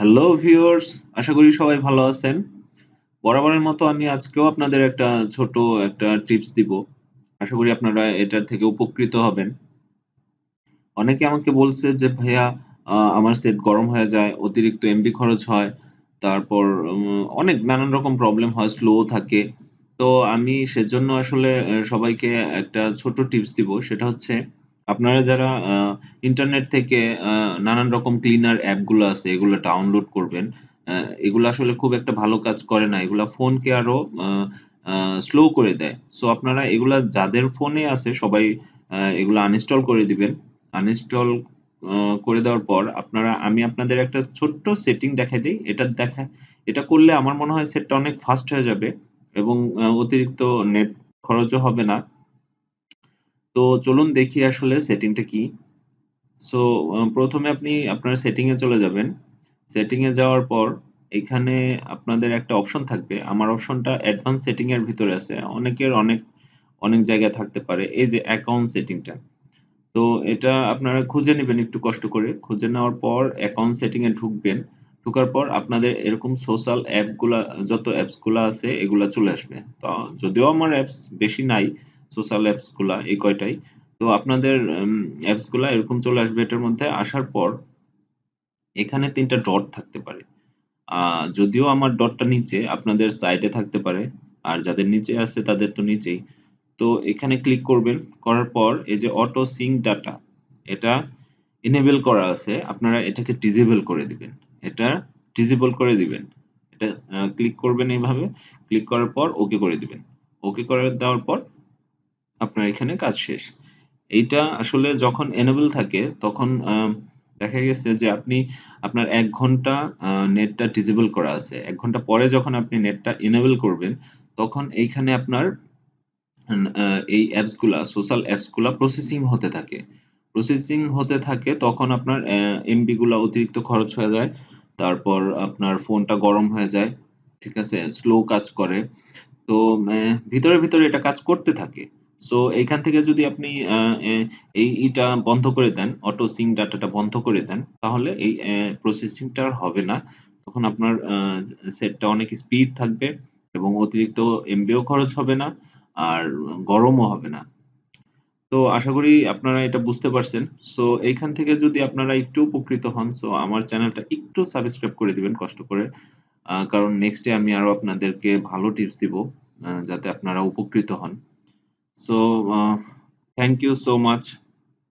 Hello viewers, আশা করি সবাই ভালো আছেন। বরাবরের মতো আমি আজকেও আপনাদের ছোট একটা টিপস দিব। আশা করি আপনারা এটার থেকে উপকৃত হবেন। অনেকে আমাকে বলছে যে ভাইয়া আমার সেট গরম হয়ে যায়, অতিরিক্ত এমবি খরচ হয়, তারপর অনেক নানান রকম প্রবলেম হয়, স্লো থাকে। তো আমি সেজন্য আসলে সবাইকে একটা ছোট টিপস দিব। সেটা হচ্ছে আপনারা যারা ইন্টারনেট থেকে নানান রকম ক্লিনার অ্যাপগুলো আছে এগুলো ডাউনলোড করবেন। আ এগুলো আসলে খুব একটা ভালো কাজ করে না। এগুলা ফোনকে আরো আ আ স্লো করে দেয়। সো আপনারা এগুলা যাদের ফোনে আছে সবাই এগুলা আনইনস্টল করে দিবেন। আনইনস্টল আ করে দেওয়ার পর আমি আপনাদের একটা ছোট্ট সেটিং দেখাই দেই। এটা করলে আমার মনে হয় সেটটা অনেক ফাস্ট হয়ে যাবে এবং অতিরিক্ত নেট খরচও হবে না। তো চলুন দেখি আসলে সেটিংটা কি। সো ১ম এ আপনি আপনার সেটিং এ চলে যাবেন। সেটিং এ যাওয়ার পর এখানে আপনাদের একটা অপশন থাকবে। আমার অপশনটা অ্যাডভান্স সেটিং এর ভিতরে আছে। অনেকের অনেক জায়গায় থাকতে পারে। এই যে অ্যাকাউন্ট সেটিংটা। তো এটা আপনারা খুঁজে নিবেন একটু কষ্ট করে। খুঁজে নেওয়ার পর অ্যাকাউন্ট সেটিং এ ঢুকবেন। ঢোকার পর আপনাদের এরকম সোশ্যাল যত অ্যাপস গুলা আছে এগুলা চলে আসবে। তো যদিও আমার অ্যাপস বেশি নাই, সোশ্যাল অ্যাপস গুলা এই কয়টাই। তো আপনাদের অ্যাপস গুলা এরকম চলে আসবে এটার মধ্যে। আসার পর এখানে ৩ টা ডট থাকতে পারে। আ যদিও আমার ডটটা নিচে, আপনাদের সাইডে থাকতে পারে। আর যাদের নিচে আছে তাদের তো নিচেই। তো এখানে ক্লিক করবেন। করার পর এই যে অটো সিঙ্ক ডাটা, এটা এনেবল করা আছে। আপনারা এটাকে ডিসেবল করে দিবেন। এটা ডিসেবল করে দিবেন। এটা ক্লিক করবেন এইভাবে। ক্লিক করার পর ওকে করে দিবেন। ওকে করে দেওয়ার পর আপনার এখানে কাজ শেষ। এইটা আসলে যখন এনেবল থাকে তখন দেখা গেছে যে আপনার ১ ঘন্টা নেটটা ডিসেবল করা আছে। ১ ঘন্টা পরে যখন আপনি নেটটা এনেবল করবেন তখন এইখানে আপনার আন আ এই সোশ্যাল অ্যাপস গুলা প্রসেসিং হতে থাকে। প্রসেসিং হতে থাকে তখন আপনার এমবি গুলা অতিরিক্ত খরচ হয়ে যায়। তারপর আপনার ফোনটা গরম হয়ে যায়। ঠিক আছে? স্লো কাজ করে। তো ভিতরে এটা কাজ করতে থাকে। সো এইখান থেকে যদি আপনি আ এ এইটা বন্ধ করে দেন, অটো সিঙ্ক ডাটাটা বন্ধ করে দেন, তাহলে এই প্রসেসিং টা আর হবে না। তখন আপনার সেটটা অনেক স্পিড থাকবে এবং অতিরিক্ত এমবিও খরচ হবে না, আর গরমও হবে না। তো আশা করি আপনারা এটা বুঝতে পারছেন। সো এইখান থেকে যদি আপনারা একটু উপকৃত হন, সো আমার চ্যানেলটা একটু সাবস্ক্রাইব করে দিবেন কষ্ট করে। কারণ নেক্সট ডে আমি আরো আপনাদেরকে ভালো টিপস দিব যাতে আপনারা উপকৃত হন। So thank you so much.